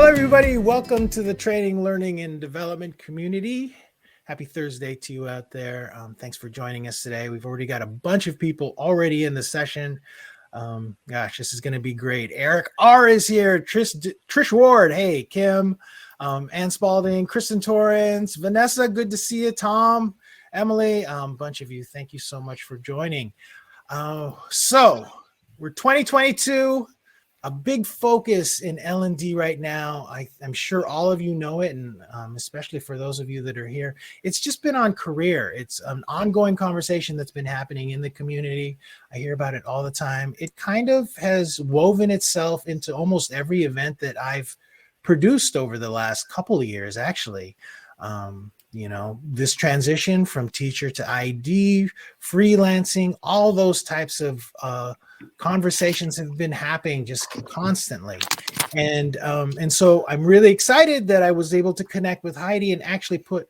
everybody. Welcome to the Training, Learning, and Development community. Happy Thursday to you out there. Thanks for joining us today. We've already got a bunch of people already in the session. Gosh, this is going to be great. Eric R. is here. Trish Ward. Hey, Kim. Ann Spalding. Kristen Torrance. Vanessa, good to see you. Tom. Emily. Bunch of you. Thank you so much for joining. So we're 2022. A big focus in L&D right now. I'm sure all of you know it, and especially for those of you that are here, it's just been on career. It's an ongoing conversation that's been happening in the community. I hear about it all the time. It kind of has woven itself into almost every event that I've produced over the last couple of years, actually. This transition from teacher to ID, freelancing, all those types of conversations have been happening just constantly. And so I'm really excited that I was able to connect with Heidi and actually put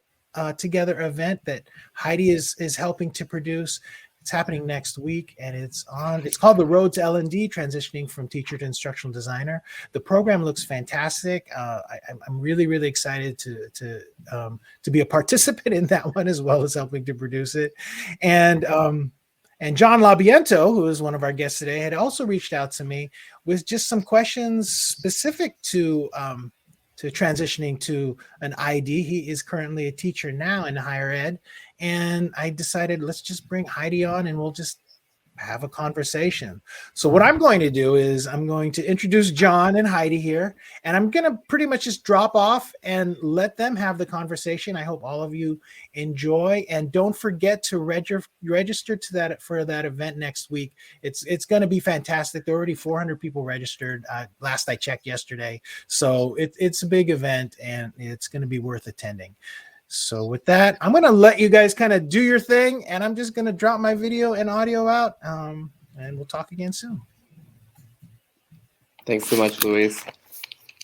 together an event that Heidi is helping to produce. It's happening next week, and it's called The Road to L&D, Transitioning from Teacher to Instructional Designer. The program looks fantastic. I'm really, really excited to be a participant in that one, as well as helping to produce it. And John Labiento, who is one of our guests today, had also reached out to me with just some questions specific to transitioning to an ID. He is currently a teacher now in higher ed. And I decided, let's just bring Heidi on and we'll just have a conversation. So what I'm going to do is I'm going to introduce John and Heidi here, and I'm going to pretty much just drop off and let them have the conversation. I hope all of you enjoy, and don't forget to register for that event next week. It's going to be fantastic. There are already 400 people registered. Last I checked yesterday. So it's a big event, and it's going to be worth attending. So with that, I'm going to let you guys kind of do your thing, and I'm just going to drop my video and audio out, and we'll talk again soon. Thanks so much, Luis.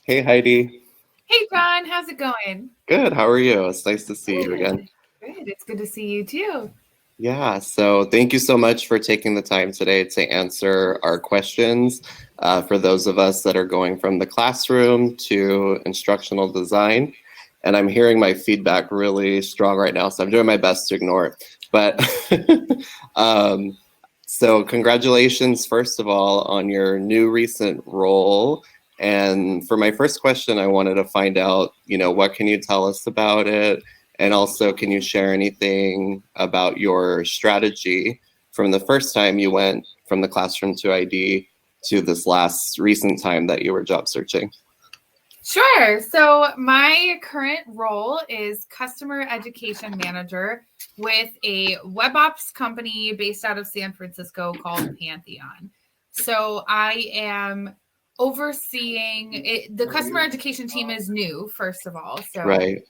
Hey, Heidi. Hey, John. How's it going? Good. How are you? It's nice to see you again. Good. It's good to see you, too. Yeah. So thank you so much for taking the time today to answer our questions for those of us that are going from the classroom to instructional design. And I'm hearing my feedback really strong right now, so I'm doing my best to ignore it. But so congratulations, first of all, on your new recent role. And for my first question, I wanted to find out, what can you tell us about it? And also, can you share anything about your strategy from the first time you went from the classroom to ID to this last recent time that you were job searching? Sure. So my current role is customer education manager with a web ops company based out of San Francisco called Pantheon. So I am overseeing it. The customer education team is new, first of all. So right.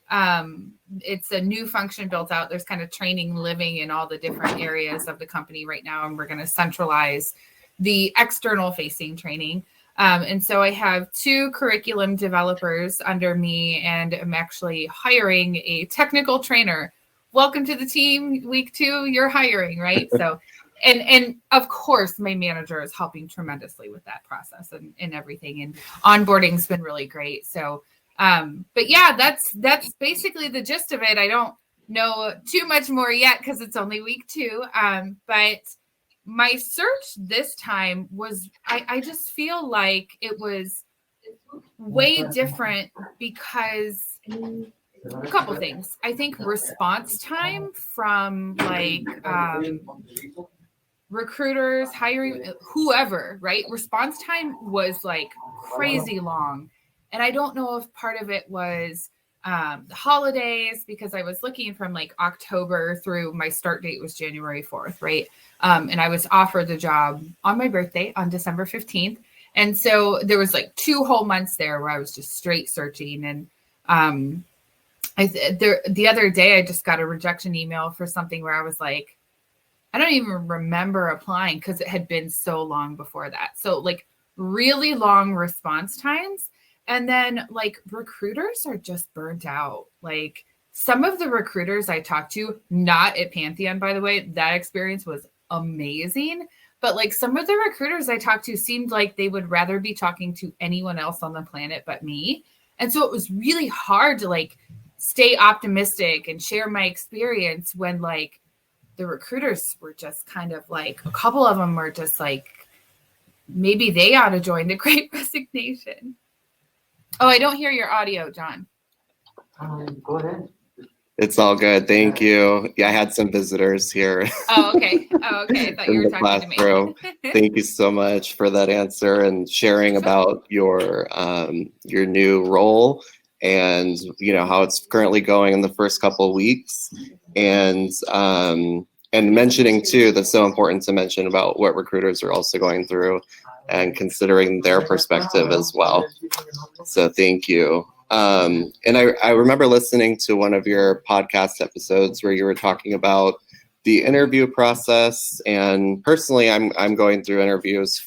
It's a new function built out. There's kind of training living in all the different areas of the company right now. And we're going to centralize the external facing training. And so I have 2 curriculum developers under me, and I'm actually hiring a technical trainer. Welcome to the team. Week 2, you're hiring, right? So, and of course, my manager is helping tremendously with that process and everything. And onboarding's been really great. So, but yeah, that's basically the gist of it. I don't know too much more yet because it's only week 2. But my search this time was, I just feel like it was way different because a couple things. I think response time from recruiters, hiring, whoever, right? Response time was like crazy long. And I don't know if part of it was the holidays, because I was looking from like October through, my start date was January 4th, right? And I was offered the job on my birthday on December 15th. And so there was like 2 whole months there where I was just straight searching. And the other day, I just got a rejection email for something where I was like, I don't even remember applying because it had been so long before that. So like really long response times. And then like recruiters are just burnt out. Like some of the recruiters I talked to, not at Pantheon, by the way, that experience was amazing. But like some of the recruiters I talked to seemed like they would rather be talking to anyone else on the planet but me. And so it was really hard to like stay optimistic and share my experience when like the recruiters were just kind of like, a couple of them were just like, maybe they ought to join the Great Resignation. Oh, I don't hear your audio, John. Go ahead. It's all good. Thank you. Yeah, I had some visitors here. Oh, okay. I thought you were talking to me. Thank you so much for that answer and sharing about your new role and how it's currently going in the first couple of weeks, and mentioning too, that's so important to mention about what recruiters are also going through and considering their perspective as well. So thank you. And I remember listening to one of your podcast episodes where you were talking about the interview process. And personally, I'm going through interviews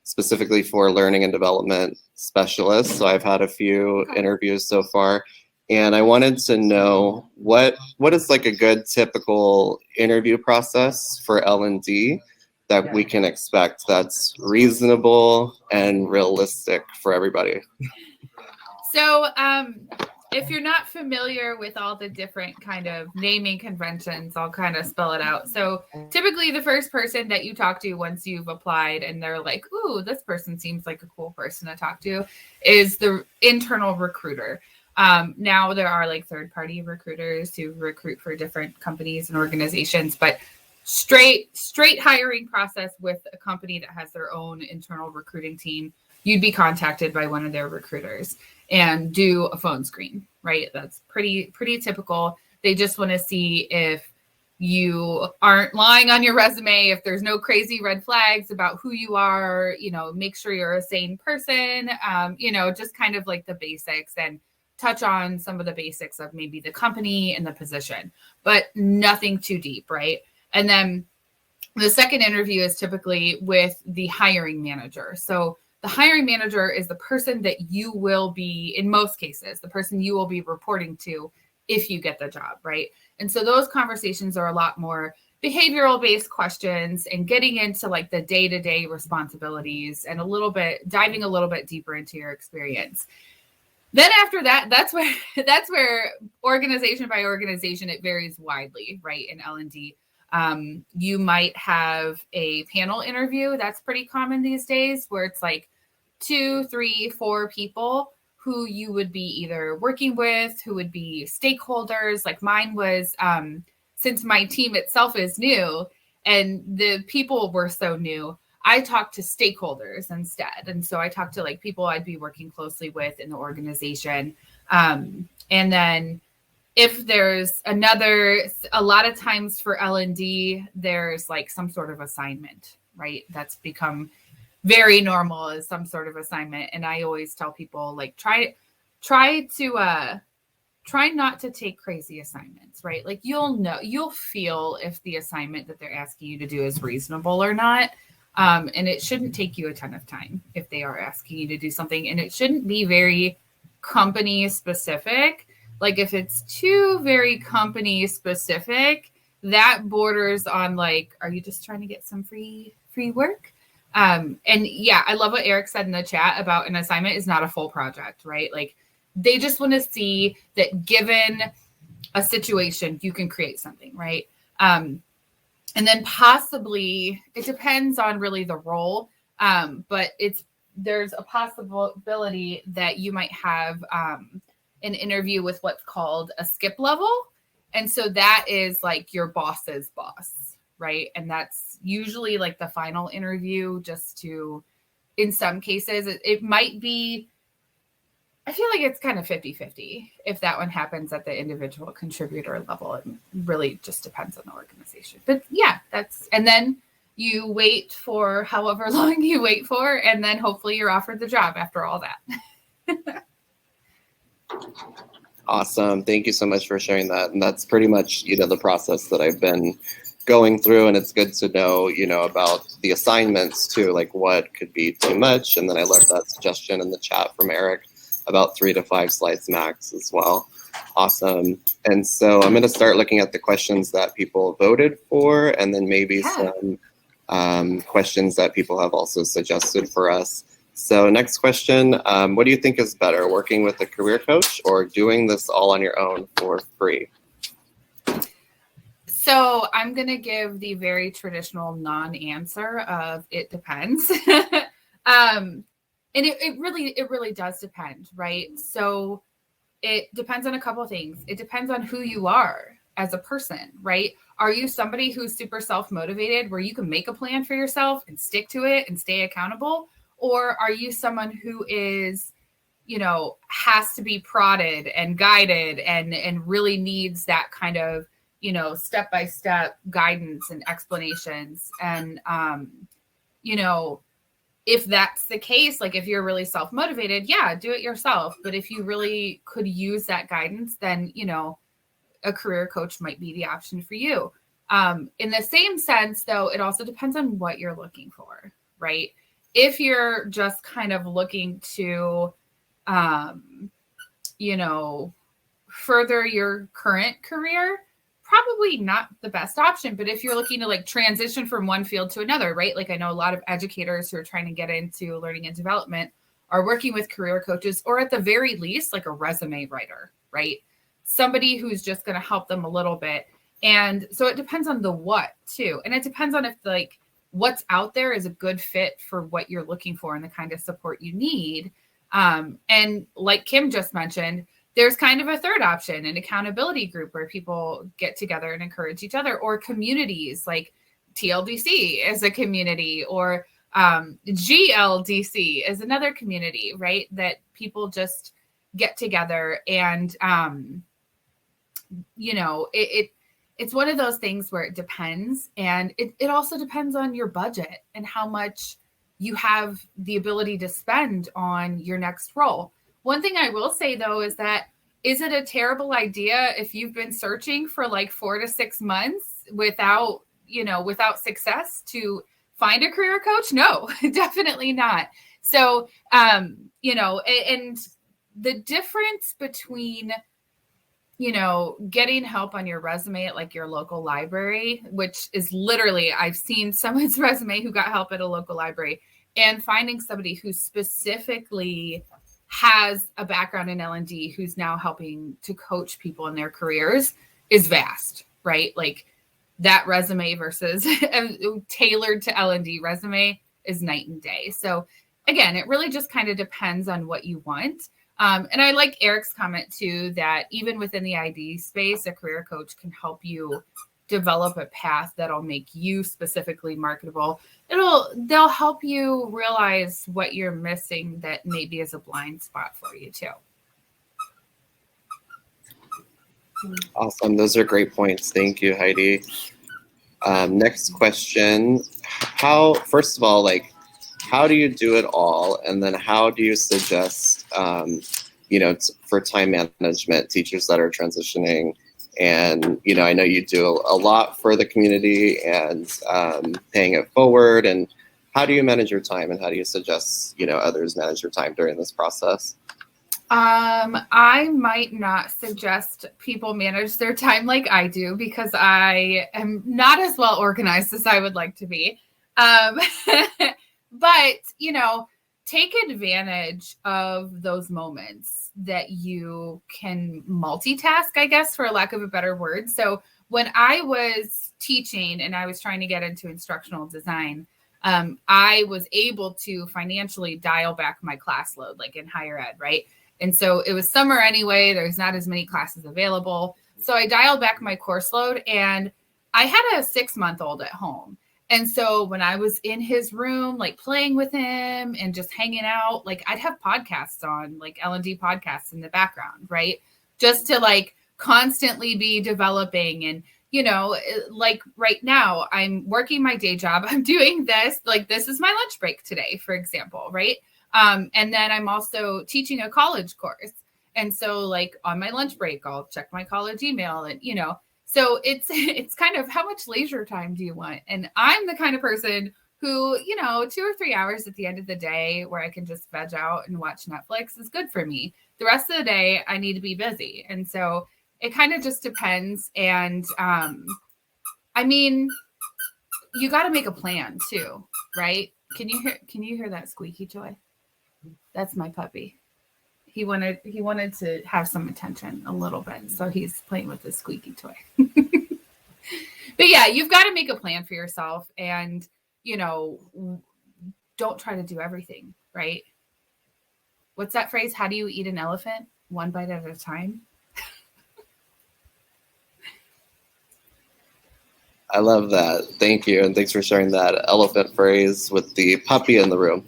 specifically for learning and development specialists. So I've had a few interviews so far. And I wanted to know what is like a good typical interview process for L&D that we can expect that's reasonable and realistic for everybody. So if you're not familiar with all the different kind of naming conventions, I'll kind of spell it out. So typically the first person that you talk to once you've applied and they're like, ooh, this person seems like a cool person to talk to, is the internal recruiter. Now there are like third-party recruiters who recruit for different companies and organizations, but straight hiring process with a company that has their own internal recruiting team, you'd be contacted by one of their recruiters and do a phone screen, right? That's pretty typical. They just want to see if you aren't lying on your resume, if there's no crazy red flags about who you are, make sure you're a sane person, just kind of like the basics, and touch on some of the basics of maybe the company and the position, but nothing too deep, right? And then the second interview is typically with the hiring manager. So the hiring manager is the person that you will be, in most cases, the person you will be reporting to if you get the job, right? And so those conversations are a lot more behavioral-based questions and getting into like the day-to-day responsibilities and diving a little bit deeper into your experience. Then after that, that's where organization by organization, it varies widely, right? In L&D, you might have a panel interview. That's pretty common these days, where it's like 2, 3, 4 people who you would be either working with, who would be stakeholders. Like mine was, since my team itself is new and the people were so new, I talked to stakeholders instead. And so I talked to like people I'd be working closely with in the organization. And then if there's a lot of times for L&D, there's like some sort of assignment, right? That's become very normal, as some sort of assignment. And I always tell people like, try not to take crazy assignments, right? Like you'll feel if the assignment that they're asking you to do is reasonable or not. And it shouldn't take you a ton of time if they are asking you to do something, and it shouldn't be very company specific. Like if it's too very company specific, that borders on like, are you just trying to get some free work? And yeah, I love what Eric said in the chat about an assignment is not a full project, right? Like they just want to see that given a situation, you can create something, right? And then possibly, it depends on really the role, but there's a possibility that you might have an interview with what's called a skip level. And so that is like your boss's boss, right? And that's usually like the final interview, in some cases, it might be, I feel like it's kind of 50-50 if that one happens at the individual contributor level. It really just depends on the organization. But yeah, and then you wait for however long you wait for, and then hopefully you're offered the job after all that. Awesome. Thank you so much for sharing that. And that's pretty much, the process that I've been going through. And it's good to know, about the assignments too, like what could be too much. And then I love that suggestion in the chat from Eric about 3 to 5 slides max as well. Awesome. And so I'm going to start looking at the questions that people voted for, and then maybe some questions that people have also suggested for us. So next question, what do you think is better, working with a career coach or doing this all on your own for free? So I'm going to give the very traditional non-answer of it depends. And it really does depend, right? So it depends on a couple of things. It depends on who you are as a person, right? Are you somebody who's super self-motivated where you can make a plan for yourself and stick to it and stay accountable? Or are you someone who is, has to be prodded and guided and really needs that kind of, step-by-step guidance and explanations? And, if that's the case, like if you're really self-motivated, yeah, do it yourself. But if you really could use that guidance, then, a career coach might be the option for you. In the same sense, though, it also depends on what you're looking for, right? If you're just kind of looking to, further your current career, probably not the best option. But if you're looking to like transition from one field to another, right? Like I know a lot of educators who are trying to get into learning and development are working with career coaches, or at the very least, like a resume writer, right? Somebody who's just going to help them a little bit. And so it depends on the what too. And it depends on if like what's out there is a good fit for what you're looking for and the kind of support you need. And like Kim just mentioned, there's kind of a third option, an accountability group where people get together and encourage each other, or communities like TLDC is a community, or GLDC is another community, right? That people just get together and, it's one of those things where it depends. And it also depends on your budget and how much you have the ability to spend on your next role. One thing I will say, though, is that is it a terrible idea if you've been searching for like 4 to 6 months without success to find a career coach? No, definitely not. So, and the difference between, getting help on your resume at like your local library, which is literally, I've seen someone's resume who got help at a local library, and finding somebody who specifically has a background in L&D who's now helping to coach people in their careers is vast, right? Like that resume versus a tailored to L&D resume is night and day. So again, it really just kind of depends on what you want. And I like Eric's comment too, that even within the ID space, a career coach can help you develop a path that'll make you specifically marketable. They'll help you realize what you're missing that maybe is a blind spot for you too. Awesome. Those are great points. Thank you, Heidi. Next question. First of all, like, how do you do it all? And then how do you suggest, for time management, teachers that are transitioning? And, I know you do a lot for the community and paying it forward. And how do you manage your time, and how do you suggest, others manage your time during this process? I might not suggest people manage their time like I do, because I am not as well organized as I would like to be. But, take advantage of those moments that you can multitask, I guess, for lack of a better word. So when I was teaching and I was trying to get into instructional design, I was able to financially dial back my class load, like in higher ed, right? And so it was summer anyway. There's not as many classes available. So I dialed back my course load, and I had a 6-month-old at home. And so when I was in his room, like playing with him and just hanging out, like I'd have podcasts on, like L&D podcasts in the background, right? Just to like constantly be developing. And, like right now I'm working my day job. I'm doing this, like this is my lunch break today, for example, right? And then I'm also teaching a college course. And so like on my lunch break, I'll check my college email and, so it's kind of how much leisure time do you want? And I'm the kind of person who, 2 or 3 hours at the end of the day where I can just veg out and watch Netflix is good for me. The rest of the day, I need to be busy. And so it kind of just depends. And you got to make a plan too, right? Can you hear that squeaky toy? That's my puppy. He wanted to have some attention a little bit, so he's playing with this squeaky toy. But yeah, you've got to make a plan for yourself, and don't try to do everything, right? What's that phrase? How do you eat an elephant? One bite at a time. I love that. Thank you. And thanks for sharing that elephant phrase with the puppy in the room.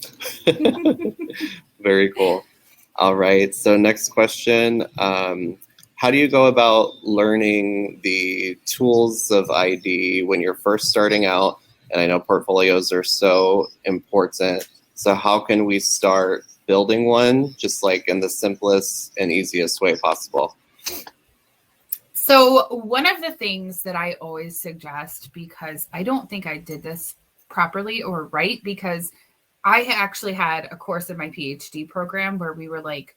Very cool. All right. So next question. How do you go about learning the tools of ID when you're first starting out? And I know portfolios are so important. So how can we start building one just like in the simplest and easiest way possible? So one of the things that I always suggest, because I don't think I did this properly or right, because I actually had a course in my PhD program where we were like,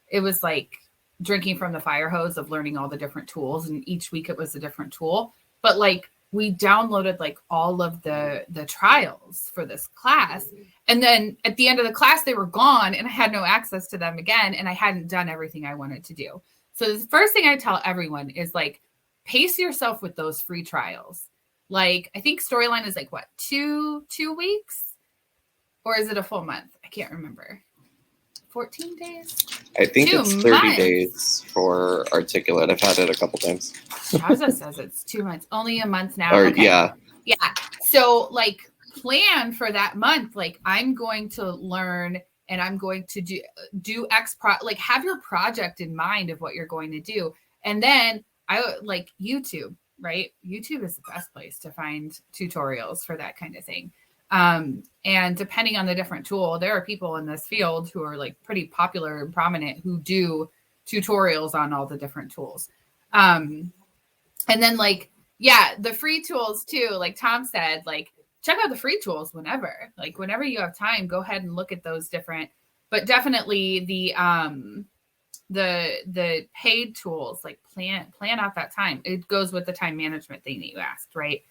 it was like drinking from the fire hose of learning all the different tools. And each week it was a different tool. But like we downloaded like all of the trials for this class. And then at the end of the class, they were gone and I had no access to them again. And I hadn't done everything I wanted to do. So the first thing I tell everyone is like, pace yourself with those free trials. Like, I think Storyline is like what, two weeks? Or is it a full month? I can't remember. 14 days? I think 2 it's 30 months. days for Articulate. I've had it a couple times. Jazza says it's 2 months. Only a month now. Or Okay. yeah. Yeah. So like plan for that month. Like I'm going to learn and I'm going to do like have your project in mind of what you're going to do. And then I like YouTube, right? YouTube is the best place to find tutorials for that kind of thing. And depending on the different tool, there are people in this field who are like pretty popular and prominent who do tutorials on all the different tools. And then like, yeah, the free tools too, like Tom said, like check out the free tools whenever you have time, go ahead and look at those different, but definitely the paid tools, like plan out that time. It goes with the time management thing that you asked, right?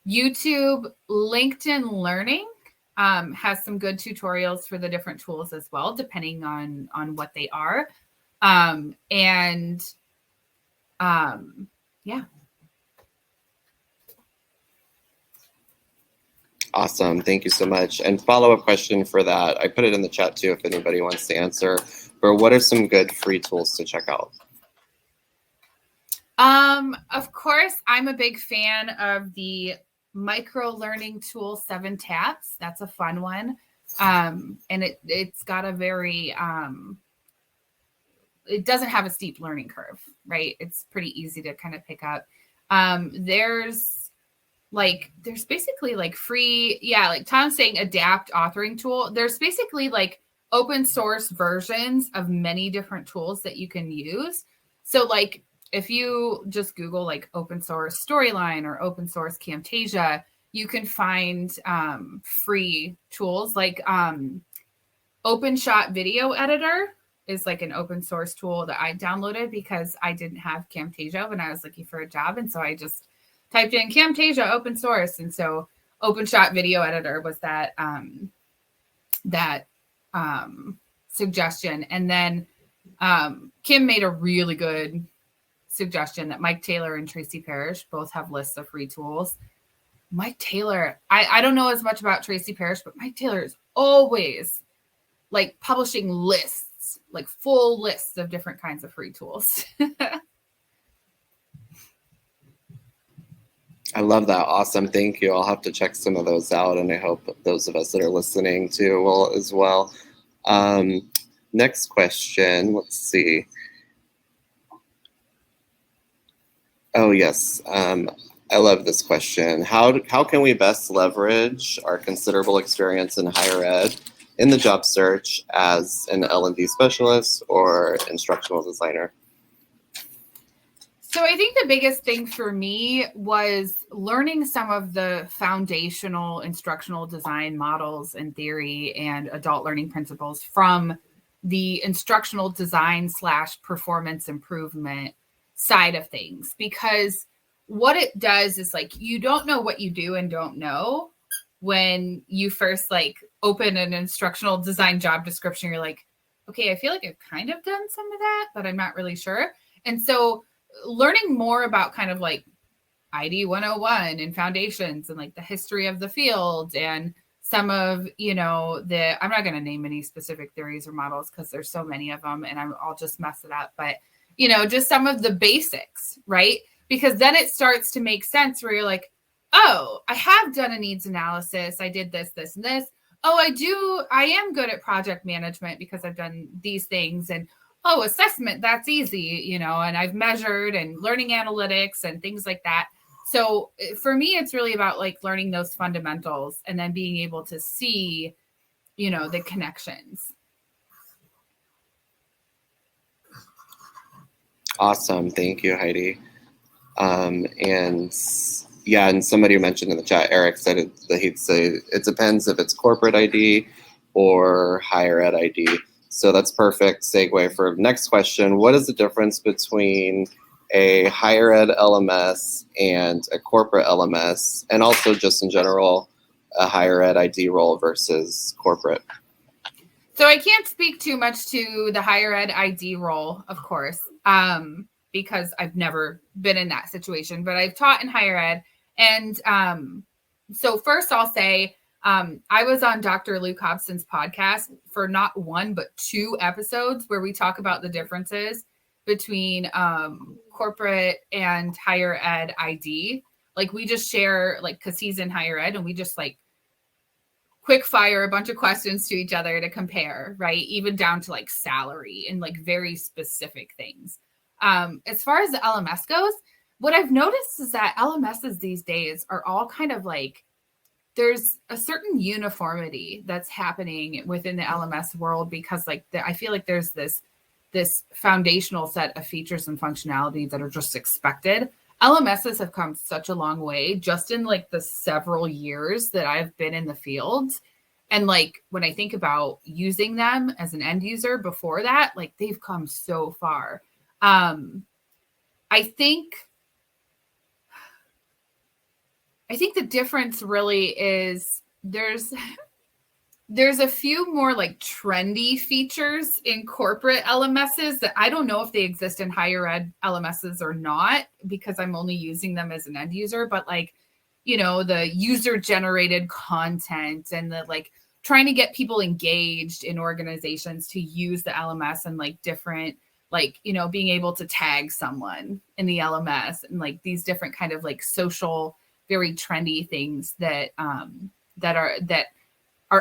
YouTube, LinkedIn Learning has some good tutorials for the different tools as well, depending on what they are. Yeah. Awesome. Thank you so much. And follow-up question for that. I put it in the chat too if anybody wants to answer. But what are some good free tools to check out? Of course, I'm a big fan of the micro learning tool 7 Taps. That's a fun one. And it's got a very it doesn't have a steep learning curve, right? It's pretty easy to kind of pick up. There's basically like free, like Tom's saying, adapt authoring tool. There's basically like open source versions of many different tools that you can use. So like if you just Google like open source Storyline or open source Camtasia, you can find free tools like OpenShot Video Editor is like an open source tool that I downloaded because I didn't have Camtasia when I was looking for a job. And so I just typed in Camtasia open source. And so OpenShot Video Editor was that suggestion. And then Kim made a really good suggestion that Mike Taylor and Tracy Parrish both have lists of free tools. Mike Taylor, I don't know as much about Tracy Parrish, but Mike Taylor is always like publishing lists, like full lists of different kinds of free tools. I love that. Awesome. Thank you. I'll have to check some of those out, and I hope those of us that are listening too will as well. Next question. Let's see. Oh, yes. I love this question. How can we best leverage our considerable experience in higher ed in the job search as an L&D specialist or instructional designer? So I think the biggest thing for me was learning some of the foundational instructional design models and theory and adult learning principles from the instructional design / performance improvement side of things. Because what it does is like, you don't know what you do and don't know when you first like open an instructional design job description, you're like, okay, I feel like I've kind of done some of that, but I'm not really sure. And so learning more about kind of like ID 101 and foundations and like the history of the field and some of, I'm not going to name any specific theories or models because there's so many of them and I'll just mess it up. But, just some of the basics, right? Because then it starts to make sense where you're like, oh, I have done a needs analysis. I did this, this, and this. Oh, I am good at project management because I've done these things. And assessment, that's easy, and I've measured and learning analytics and things like that. So for me, it's really about like learning those fundamentals and then being able to see, the connections. Awesome. Thank you, Heidi. And somebody mentioned in the chat, Eric said that he'd say it depends if it's corporate ID or higher ed ID. So that's perfect segue for next question. What is the difference between a higher ed LMS and a corporate LMS, and also just in general, a higher ed ID role versus corporate? So I can't speak too much to the higher ed ID role, of course, because I've never been in that situation, but I've taught in higher ed. And so first I'll say, I was on Dr. Luke Hobson's podcast for not one, but 2 episodes where we talk about the differences between corporate and higher ed ID. Like we just share, like, cause he's in higher ed and we just like quick fire a bunch of questions to each other to compare, right? Even down to like salary and like very specific things. As far as the LMS goes, what I've noticed is that LMSs these days are all kind of like, there's a certain uniformity that's happening within the LMS world because like I feel like there's this foundational set of features and functionality that are just expected. LMSs have come such a long way just in like the several years that I've been in the field. And like when I think about using them as an end user before that, like they've come so far. I think the difference really is there's a few more like trendy features in corporate LMSs that I don't know if they exist in higher ed LMSs or not, because I'm only using them as an end user, but like, the user generated content and the like trying to get people engaged in organizations to use the LMS and like different, like, being able to tag someone in the LMS and like these different kind of like social, very trendy things that are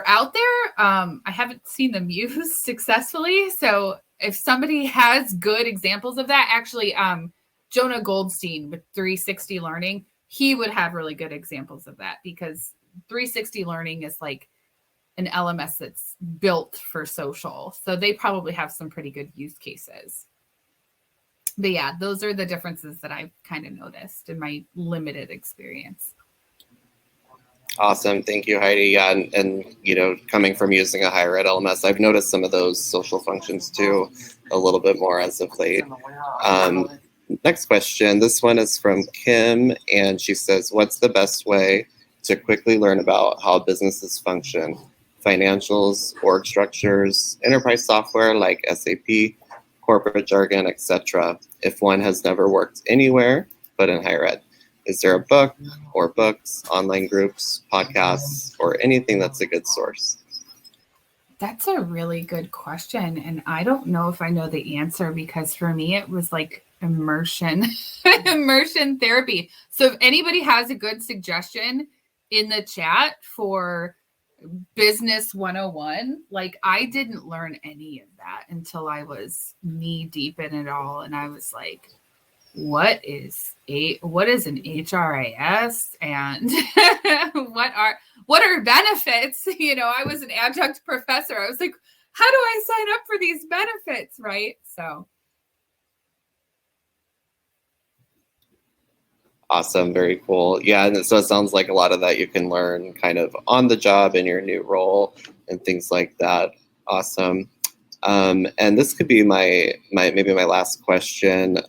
out there. I haven't seen them used successfully. So if somebody has good examples of that, actually, Jonah Goldstein with 360 Learning, he would have really good examples of that because 360 Learning is like an LMS that's built for social. So they probably have some pretty good use cases. But yeah, those are the differences that I've kind of noticed in my limited experience. Awesome. Thank you, Heidi. Yeah, and coming from using a higher ed LMS, I've noticed some of those social functions too, a little bit more as of late. Next question. This one is from Kim, and she says, what's the best way to quickly learn about how businesses function? Financials, org structures, enterprise software like SAP, corporate jargon, etc. if one has never worked anywhere but in higher ed? Is there a book or books, online groups, podcasts, or anything that's a good source? That's a really good question. And I don't know if I know the answer because for me, it was like immersion therapy. So if anybody has a good suggestion in the chat for Business 101, like I didn't learn any of that until I was knee deep in it all. And I was like, what is an HRIS and what are benefits? I was an adjunct professor. I was like, how do I sign up for these benefits? Right. So. Awesome. Very cool. Yeah. And so it sounds like a lot of that you can learn kind of on the job in your new role and things like that. Awesome. And this could be maybe my last question.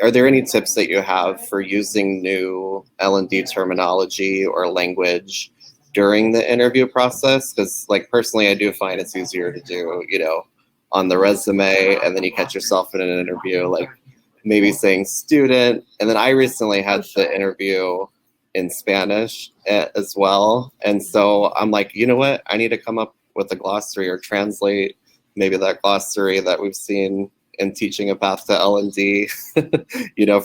Are there any tips that you have for using new L&D terminology or language during the interview process? Because like personally, I do find it's easier to do, on the resume, and then you catch yourself in an interview, like maybe saying student. And then I recently had the interview in Spanish as well. And so I'm like, you know what? I need to come up with a glossary or translate maybe that glossary that we've seen in Teaching a Path to L&D,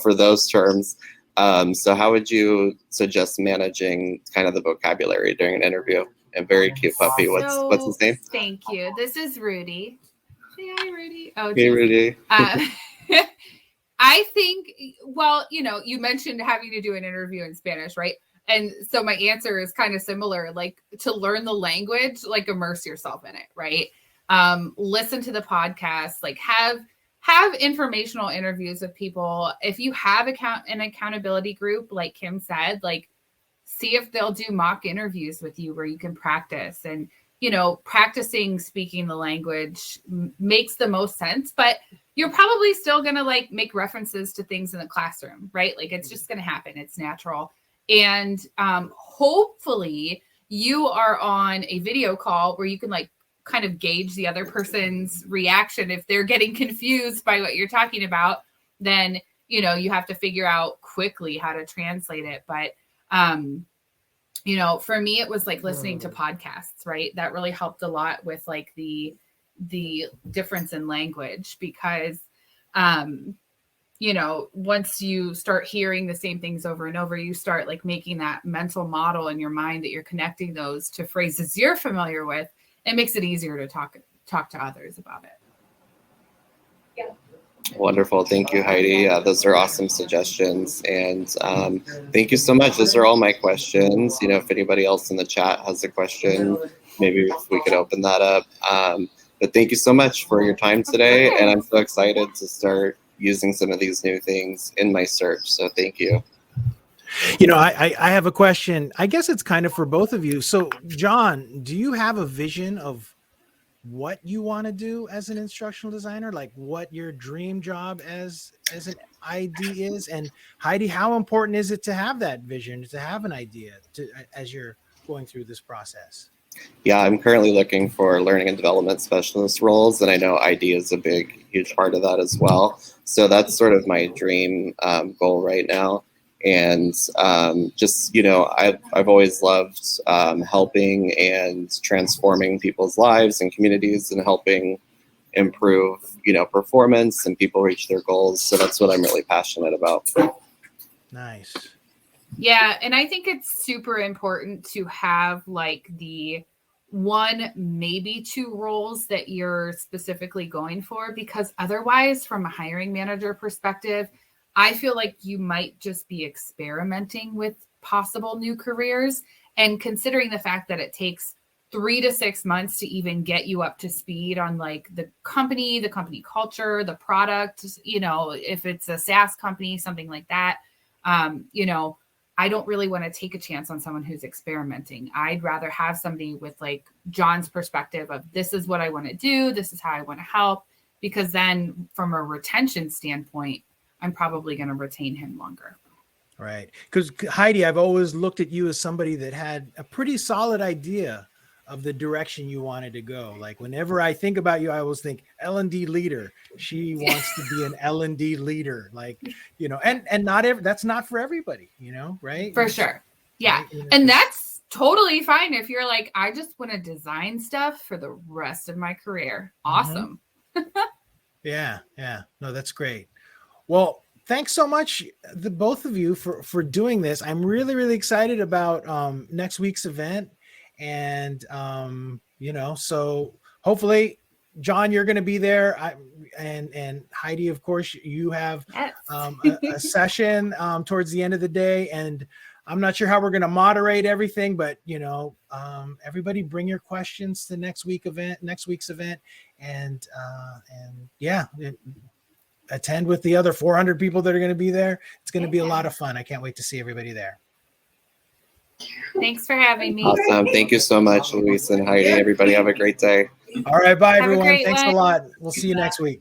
for those terms. So how would you suggest managing kind of the vocabulary during an interview? A very cute puppy. What's his name? Thank you. This is Rudy. Say hi, Rudy. Oh, hey, Rudy. I think, you mentioned having to do an interview in Spanish, right? And so my answer is kind of similar, like to learn the language, like immerse yourself in it, right? Listen to the podcast, like have informational interviews with people. If you have an accountability group, like Kim said, like see if they'll do mock interviews with you where you can practice. And, practicing speaking the language makes the most sense, but you're probably still going to like make references to things in the classroom, right? Like it's just going to happen. It's natural. And hopefully you are on a video call where you can like kind of gauge the other person's reaction. If they're getting confused by what you're talking about, then, you have to figure out quickly how to translate it. But, for me, it was like listening to podcasts, right? That really helped a lot with like the difference in language, because, once you start hearing the same things over and over, you start like making that mental model in your mind that you're connecting those to phrases you're familiar with. It makes it easier to talk to others about it. Yeah. Wonderful. Thank you, Heidi. Those are awesome suggestions. And thank you so much. Those are all my questions. If anybody else in the chat has a question, maybe we could open that up. But thank you so much for your time today. And I'm so excited to start using some of these new things in my search. So thank you. I have a question. I guess it's kind of for both of you. So, John, do you have a vision of what you want to do as an instructional designer? Like what your dream job as an ID is? And Heidi, how important is it to have that vision, to have an idea as you're going through this process? Yeah, I'm currently looking for learning and development specialist roles, and I know ID is a huge part of that as well. So that's sort of my dream goal right now. And I've always loved helping and transforming people's lives and communities and helping improve, performance and people reach their goals. So that's what I'm really passionate about. Nice. Yeah. And I think it's super important to have like the one, maybe two roles that you're specifically going for, because otherwise, from a hiring manager perspective, I feel like you might just be experimenting with possible new careers. And considering the fact that it takes 3 to 6 months to even get you up to speed on like the company culture, the product, if it's a SaaS company, something like that, I don't really want to take a chance on someone who's experimenting. I'd rather have somebody with like John's perspective of this is what I want to do. This is how I want to help, because then from a retention standpoint, I'm probably going to retain him longer. Right. Because Heidi, I've always looked at you as somebody that had a pretty solid idea of the direction you wanted to go. Like whenever I think about you, I always think L&D leader. She wants to be an L&D leader, like, and that's not for everybody, right? For sure. Yeah. Right? And that's totally fine. If you're like, I just want to design stuff for the rest of my career. Awesome. Mm-hmm. Yeah. No, that's great. Well, thanks so much, the both of you, for doing this. I'm really, really excited about next week's event. And, so hopefully, John, you're going to be there. And Heidi, of course, you have a session towards the end of the day. And I'm not sure how we're going to moderate everything, but, everybody bring your questions to next week's event. And attend with the other 400 people that are going to be there. It's going to be a lot of fun. I can't wait to see everybody there. Thanks for having me. Awesome. Thank you so much, Luis and Heidi. Everybody have a great day. All right. Bye, everyone. Thanks a lot. We'll see you next week.